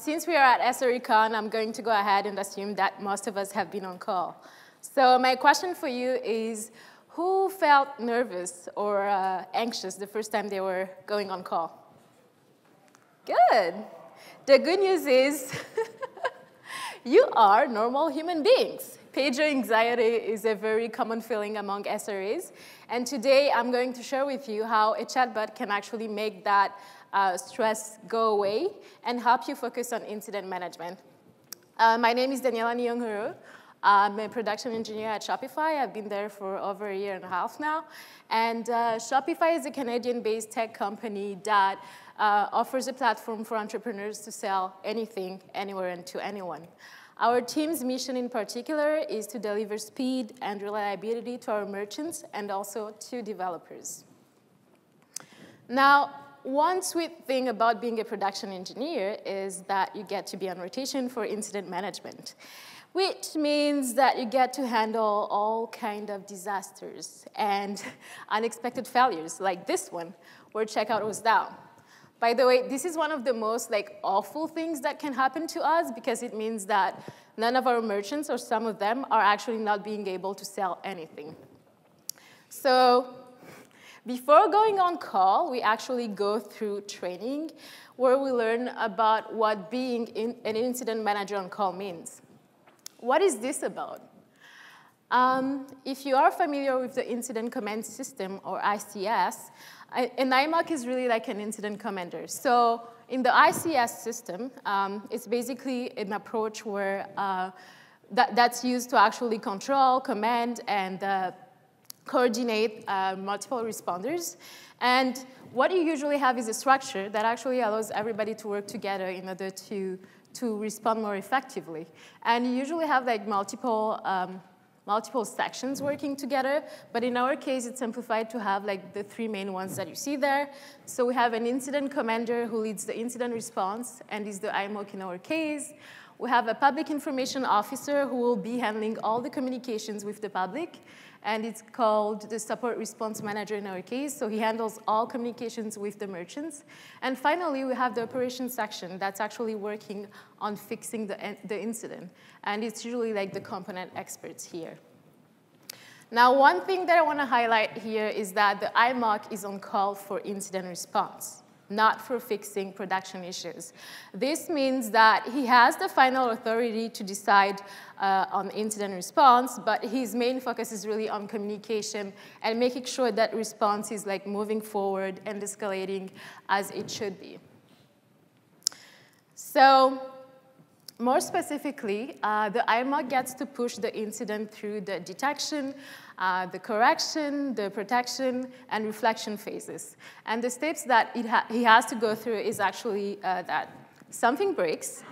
Since we are at SREcon, I'm going to go ahead and assume that most of us have been on call. So my question for you is, who felt nervous or anxious the first time they were going on call? Good. The good news is you are normal human beings. Pager anxiety is a very common feeling among SREs. And today I'm going to share with you how a chatbot can actually make that stress go away and help you focus on incident management. My name is Daniella Niyonkuru. I'm a production engineer at Shopify. I've been there for over 1.5 years now. And Shopify is a Canadian-based tech company that offers a platform for entrepreneurs to sell anything, anywhere, and to anyone. Our team's mission in particular is to deliver speed and reliability to our merchants and also to developers. Now, one sweet thing about being a production engineer is that you get to be on rotation for incident management, which means that you get to handle all kinds of disasters and unexpected failures, like this one, where checkout was down. By the way, this is one of the most awful things that can happen to us because it means that none of our merchants, or some of them, are actually not being able to sell anything. So before going on call, we actually go through training where we learn about what being an incident manager on call means. What is this about? If you are familiar with the Incident Command System, or ICS, an IMOC is really like an incident commander. So in the ICS system, it's basically an approach where that's used to actually control, command, and coordinate multiple responders. And what you usually have is a structure that actually allows everybody to work together in order to respond more effectively. And you usually have multiple sections working together, but in our case, it's simplified to have the 3 main ones that you see there. So we have an incident commander who leads the incident response and is the IMOC in our case. We have a public information officer who will be handling all the communications with the public, and it's called the support response manager in our case, so he handles all communications with the merchants. And finally, we have the operations section that's actually working on fixing the incident, and it's usually the component experts here. Now, one thing that I want to highlight here is that the IMOC is on call for incident response, not for fixing production issues. This means that he has the final authority to decide on incident response, but his main focus is really on communication and making sure that response is moving forward and escalating as it should be. So more specifically, the IMOC gets to push the incident through the detection, the correction, the protection, and reflection phases. And the steps that he has to go through is actually that something breaks,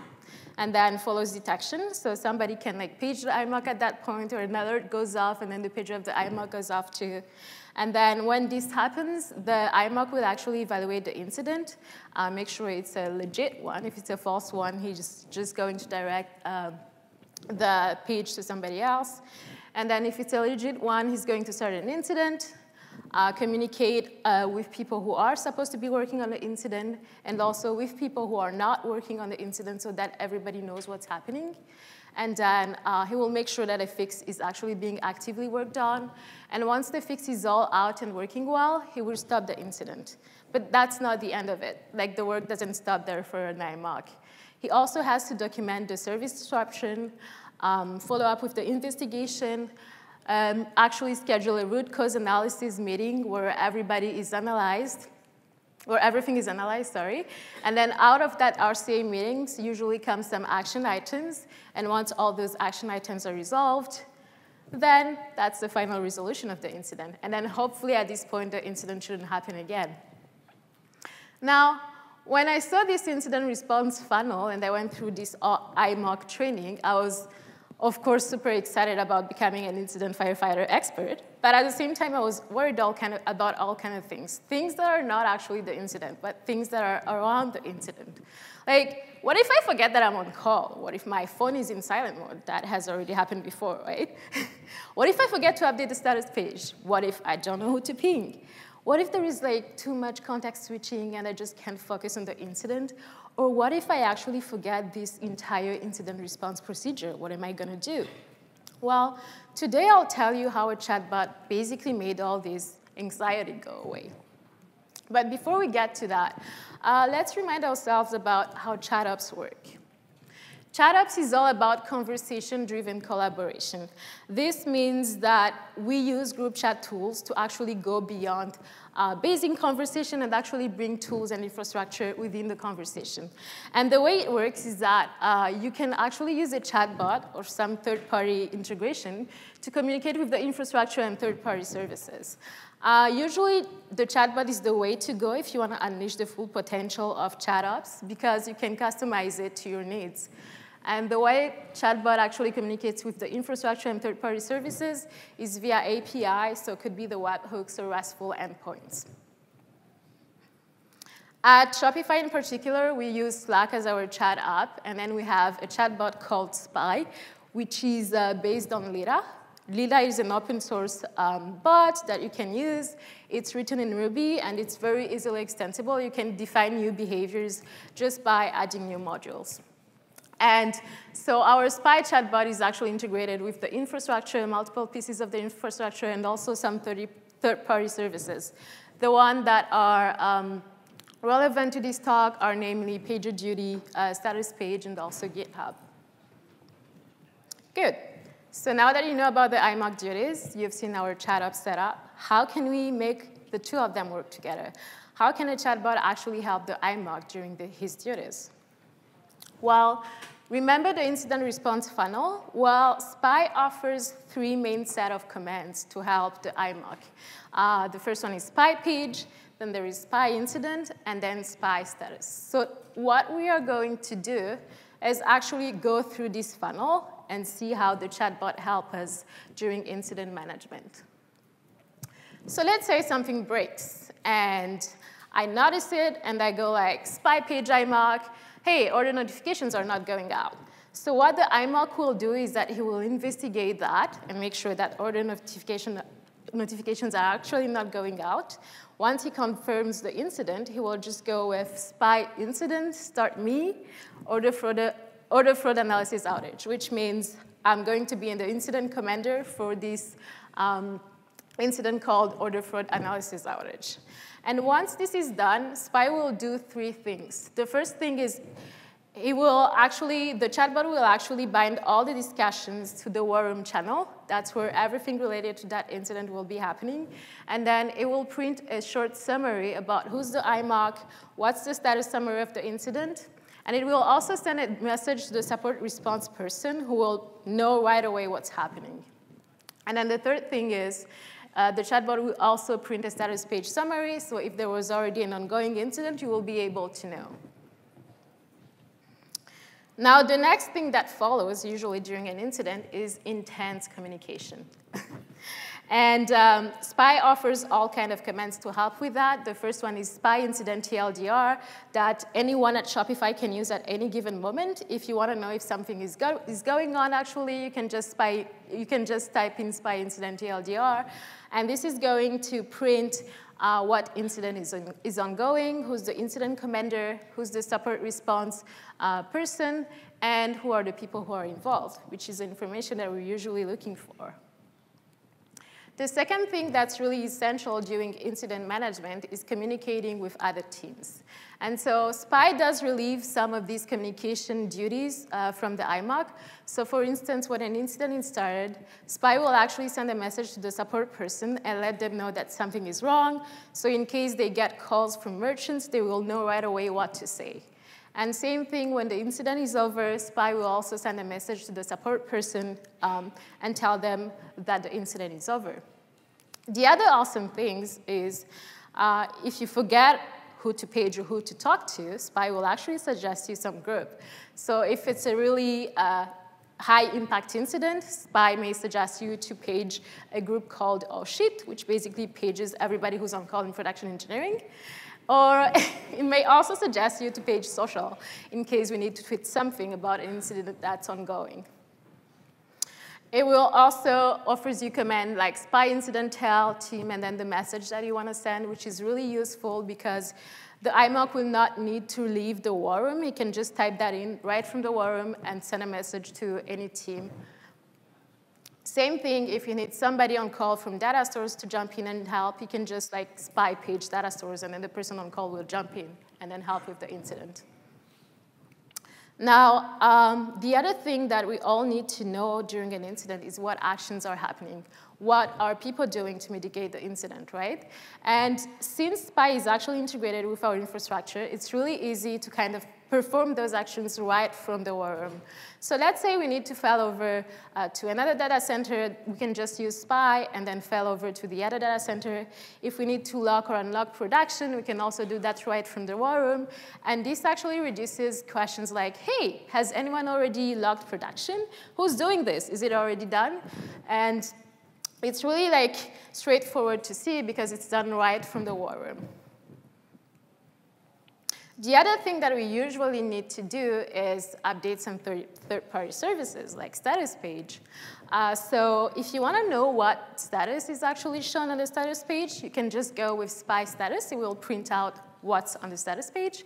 and then follows detection. So somebody can page the IMOC at that point, or an alert goes off, and then the pager of the IMOC goes off too. And then when this happens, the IMOC will actually evaluate the incident, make sure it's a legit one. If it's a false one, he's just going to direct the page to somebody else. And then if it's a legit one, he's going to start an incident, communicate with people who are supposed to be working on the incident, and also with people who are not working on the incident so that everybody knows what's happening. And then he will make sure that a fix is actually being actively worked on. And once the fix is all out and working well, he will stop the incident. But that's not the end of it. The work doesn't stop there for an IMOC. He also has to document the service disruption, follow up with the investigation, actually schedule a root cause analysis meeting where everybody is analyzed, where everything is analyzed, sorry. And then out of that RCA meetings usually comes some action items. And once all those action items are resolved, then that's the final resolution of the incident. And then hopefully at this point, the incident shouldn't happen again. Now, when I saw this incident response funnel and I went through this IMOC training, I was, of course, super excited about becoming an incident firefighter expert. But at the same time, I was worried about all kinds of things. Things that are not actually the incident, but things that are around the incident. What if I forget that I'm on call? What if my phone is in silent mode? That has already happened before, right? What if I forget to update the status page? What if I don't know who to ping? What if there is too much context switching and I just can't focus on the incident? Or what if I actually forget this entire incident response procedure? What am I going to do? Well, today I'll tell you how a chatbot basically made all this anxiety go away. But before we get to that, let's remind ourselves about how Chatops work. Chatops is all about conversation-driven collaboration. This means that we use group chat tools to actually go beyond basic conversation and actually bring tools and infrastructure within the conversation. And the way it works is that you can actually use a chatbot or some third-party integration to communicate with the infrastructure and third-party services. Usually, the chatbot is the way to go if you want to unleash the full potential of Chatops, because you can customize it to your needs. And the way chatbot actually communicates with the infrastructure and third-party services is via API, so it could be the webhooks or RESTful endpoints. At Shopify in particular, we use Slack as our chat app, and then we have a chatbot called Spy, which is based on Lira. Lira is an open source bot that you can use. It's written in Ruby, and it's very easily extensible. You can define new behaviors just by adding new modules. And so our Spy chatbot is actually integrated with the infrastructure, multiple pieces of the infrastructure, and also some third-party services. The ones that are relevant to this talk are namely PagerDuty, StatusPage, and also Github. Good. So now that you know about the IMOC duties, you've seen our Chatops setup. How can we make the two of them work together? How can a chatbot actually help the IMOC during his duties? Well, remember the incident response funnel? Well, Spy offers three main set of commands to help the IMOC. The first one is Spy page, then there is Spy incident, and then Spy status. So what we are going to do is actually go through this funnel and see how the chatbot helps us during incident management. So let's say something breaks, and I notice it, and I go like, Spy page IMOC, hey, order notifications are not going out. So what the IMOC will do is that he will investigate that and make sure that order notifications are actually not going out. Once he confirms the incident, he will just go with Spy incident, start me, order fraud analysis outage, which means I'm going to be in the incident commander for this incident called order fraud analysis outage. And once this is done, Spy will do three things. The first thing is the chatbot will actually bind all the discussions to the war room channel. That's where everything related to that incident will be happening. And then it will print a short summary about who's the IMOC, what's the status summary of the incident, and it will also send a message to the support response person who will know right away what's happening. And then the third thing is the chatbot will also print a status page summary, so if there was already an ongoing incident, you will be able to know. Now, the next thing that follows, usually during an incident, is intense communication. And Spy offers all kinds of commands to help with that. The first one is Spy incident TLDR that anyone at Shopify can use at any given moment. If you want to know if something is going on, actually, you can just type in Spy incident TLDR. And this is going to print what incident is ongoing, who's the incident commander, who's the support response person, and who are the people who are involved, which is information that we're usually looking for. The second thing that's really essential during incident management is communicating with other teams. And so Spy does relieve some of these communication duties from the IMOC. So for instance, when an incident is started, Spy will actually send a message to the support person and let them know that something is wrong. So in case they get calls from merchants, they will know right away what to say. And same thing, when the incident is over, Spy will also send a message to the support person and tell them that the incident is over. The other awesome thing is if you forget who to page or who to talk to, Spy will actually suggest you some group. So if it's a really high impact incident, Spy may suggest you to page a group called Oh Shit, which basically pages everybody who's on call in production engineering. Or it may also suggest you to page social in case we need to tweet something about an incident that's ongoing. It will also offers you command like spy incident tell team and then the message that you want to send, which is really useful because the IMOC will not need to leave the war room. You can just type that in right from the war room and send a message to any team. Same thing, if you need somebody on call from data stores to jump in and help, you can just like spy page data stores, and then the person on call will jump in and then help with the incident. Now, the other thing that we all need to know during an incident is what actions are happening. What are people doing to mitigate the incident, right? And since SPY is actually integrated with our infrastructure, it's really easy to kind of perform those actions right from the war room. So let's say we need to fail over to another data center. We can just use SPY and then fail over to the other data center. If we need to lock or unlock production, we can also do that right from the war room. And this actually reduces questions like, hey, has anyone already locked production? Who's doing this? Is it already done? And it's really like straightforward to see because it's done right from the war room. The other thing that we usually need to do is update some third-party services like StatusPage. So if you want to know what status is actually shown on the status page, you can just go with SPY status. It will print out what's on the status page.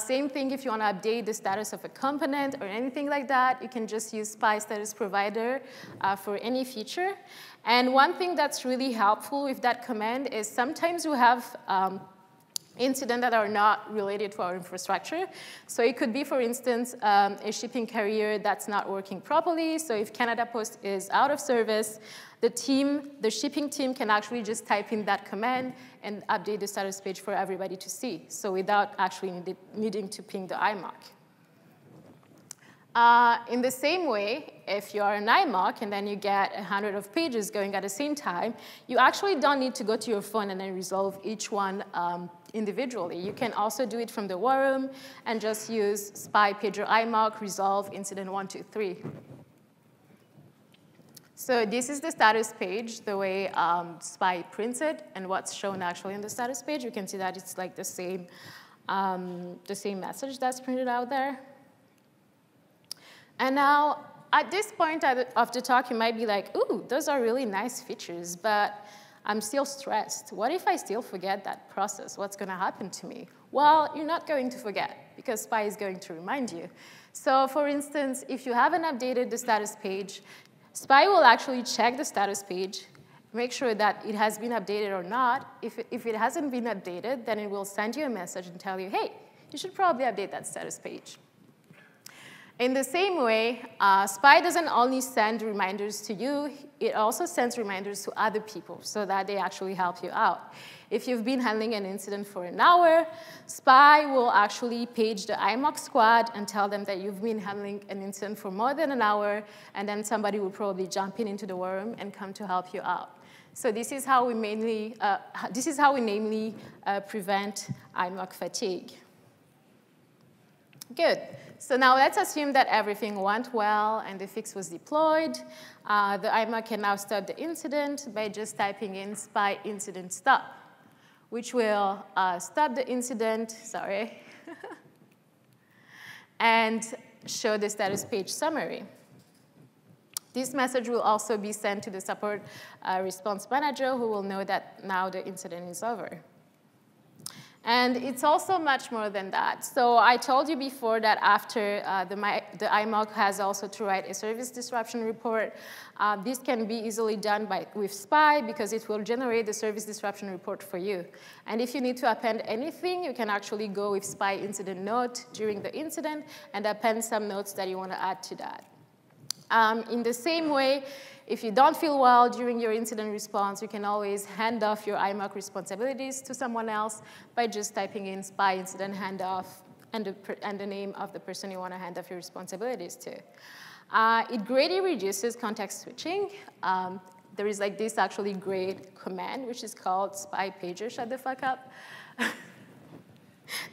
Same thing if you want to update the status of a component or anything like that, you can just use SPY status provider for any feature. And one thing that's really helpful with that command is sometimes you have incidents that are not related to our infrastructure. So it could be, for instance, a shipping carrier that's not working properly. So if Canada Post is out of service, the shipping team can actually just type in that command and update the status page for everybody to see, so without actually needing to ping the IMOC. In the same way, if you are an IMOC and then you get 100 of pages going at the same time, you actually don't need to go to your phone and then resolve each one individually. You can also do it from the war room and just use SPY pager IMOC resolve incident 1, 2, 3. So this is the status page, the way SPY prints it, and what's shown actually on the status page. You can see that it's like the same message that's printed out there. And now, at this point of the talk, you might be like, ooh, those are really nice features, but I'm still stressed. What if I still forget that process? What's going to happen to me? Well, you're not going to forget, because SPY is going to remind you. So for instance, if you haven't updated the status page, SPY will actually check the status page, make sure that it has been updated or not. If it hasn't been updated, then it will send you a message and tell you, hey, you should probably update that status page. In the same way, SPY doesn't only send reminders to you, it also sends reminders to other people so that they actually help you out. If you've been handling an incident for an hour, SPY will actually page the IMOC squad and tell them that you've been handling an incident for more than an hour, and then somebody will probably jump into the war room and come to help you out. So this is how we namely prevent IMOC fatigue. Good. So now let's assume that everything went well and the fix was deployed. The IMOC can now stop the incident by just typing in SPY incident stop, which will stop the incident, and show the status page summary. This message will also be sent to the support response manager, who will know that now the incident is over. And it's also much more than that. So I told you before that after the IMOC has also to write a service disruption report. This can be easily done with SPY because it will generate the service disruption report for you. And if you need to append anything, you can actually go with SPY incident note during the incident and append some notes that you want to add to that. In the same way, if you don't feel well during your incident response, you can always hand off your IMOC responsibilities to someone else by just typing in SPY incident handoff and the name of the person you want to hand off your responsibilities to. It greatly reduces context switching. There is like this actually great command, which is called SPY pager shut the fuck up.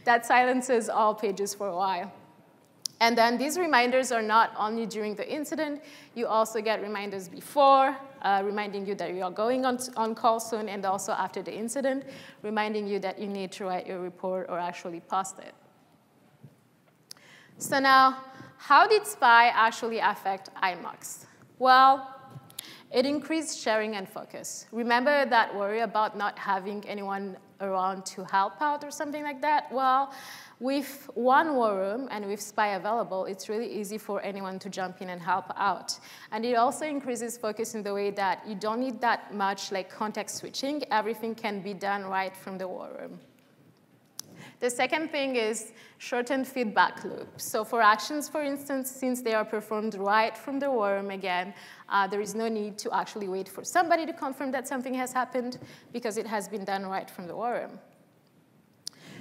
That silences all pages for a while. And then these reminders are not only during the incident, you also get reminders before, reminding you that you are going on call soon, and also after the incident, reminding you that you need to write your report or actually post it. So now, how did SPY actually affect IMOCs? Well, It increased sharing and focus. Remember that worry about not having anyone around to help out or something like that? Well, with one war room and with SPY available, it's really easy for anyone to jump in and help out. And it also increases focus in the way that you don't need that much like context switching. Everything can be done right from the war room. The second thing is shortened feedback loop. So for actions, for instance, since they are performed right from the war room again, there is no need to actually wait for somebody to confirm that something has happened because it has been done right from the war room.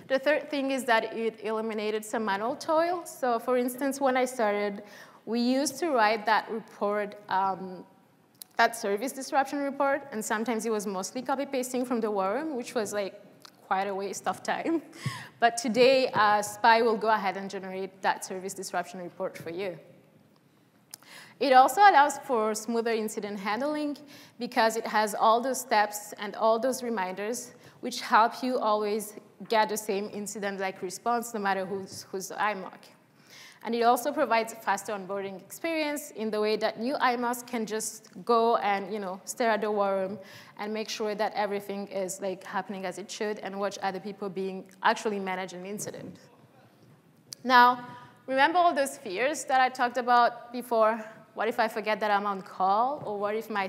The third thing is that it eliminated some manual toil. So for instance, when I started, we used to write that report, that service disruption report, and sometimes it was mostly copy-pasting from the war room, which was like quite a waste of time. But today, SPY will go ahead and generate that service disruption report for you. It also allows for smoother incident handling because it has all those steps and all those reminders which help you always get the same incident-like response no matter who's the IMOC. And it also provides a faster onboarding experience in the way that new IMOCs can just go and stare at the war room and make sure that everything is like happening as it should and watch other people actually manage an incident. Now, remember all those fears that I talked about before? What if I forget that I'm on call? Or what if my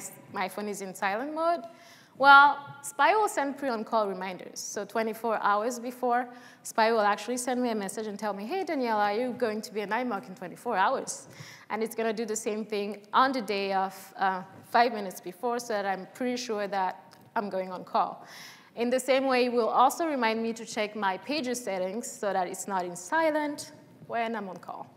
phone is in silent mode? Well, SPY will send pre-on-call reminders. So 24 hours before, SPY will actually send me a message and tell me, hey, Daniella, you're going to be an IMOC in 24 hours. And it's going to do the same thing on the day of 5 minutes before so that I'm pretty sure that I'm going on call. In the same way, it will also remind me to check my pager settings so that it's not in silent when I'm on call.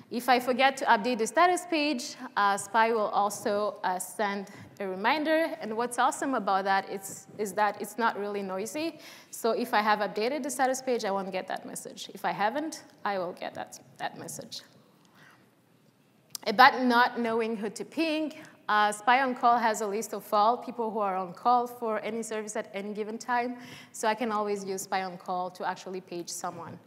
If I forget to update the status page, SPY will also send a reminder. And what's awesome about that is that it's not really noisy. So if I have updated the status page, I won't get that message. If I haven't, I will get that message. About not knowing who to ping, SPY on call has a list of all people who are on call for any service at any given time. So I can always use SPY on call to actually page someone.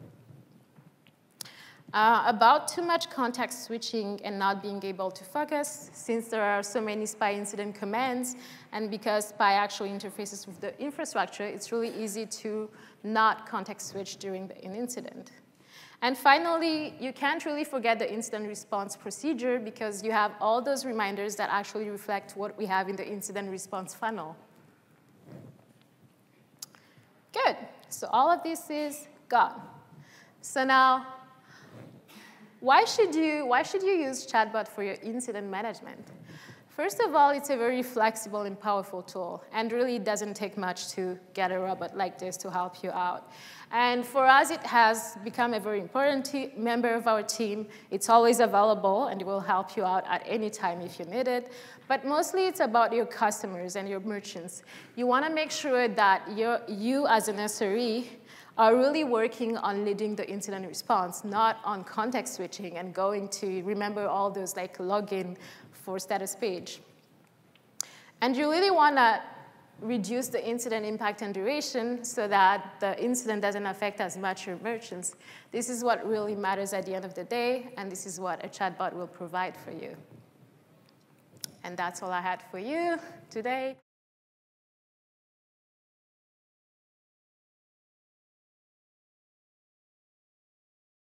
About too much context switching and not being able to focus, since there are so many SPY incident commands, and because SPY actually interfaces with the infrastructure, it's really easy to not context switch during an incident. And finally, you can't really forget the incident response procedure because you have all those reminders that actually reflect what we have in the incident response funnel. Good. So all of this is gone. So now, why should you use chatbot for your incident management? First of all, it's a very flexible and powerful tool, and really it doesn't take much to get a robot like this to help you out. And for us, it has become a very important member of our team. It's always available, and it will help you out at any time if you need it. But mostly, it's about your customers and your merchants. You want to make sure that you as an SRE are really working on leading the incident response, not on context switching and going to remember all those like login for status page. And you really want to reduce the incident impact and duration so that the incident doesn't affect as much your merchants. This is what really matters at the end of the day, and this is what a chatbot will provide for you. And that's all I had for you today.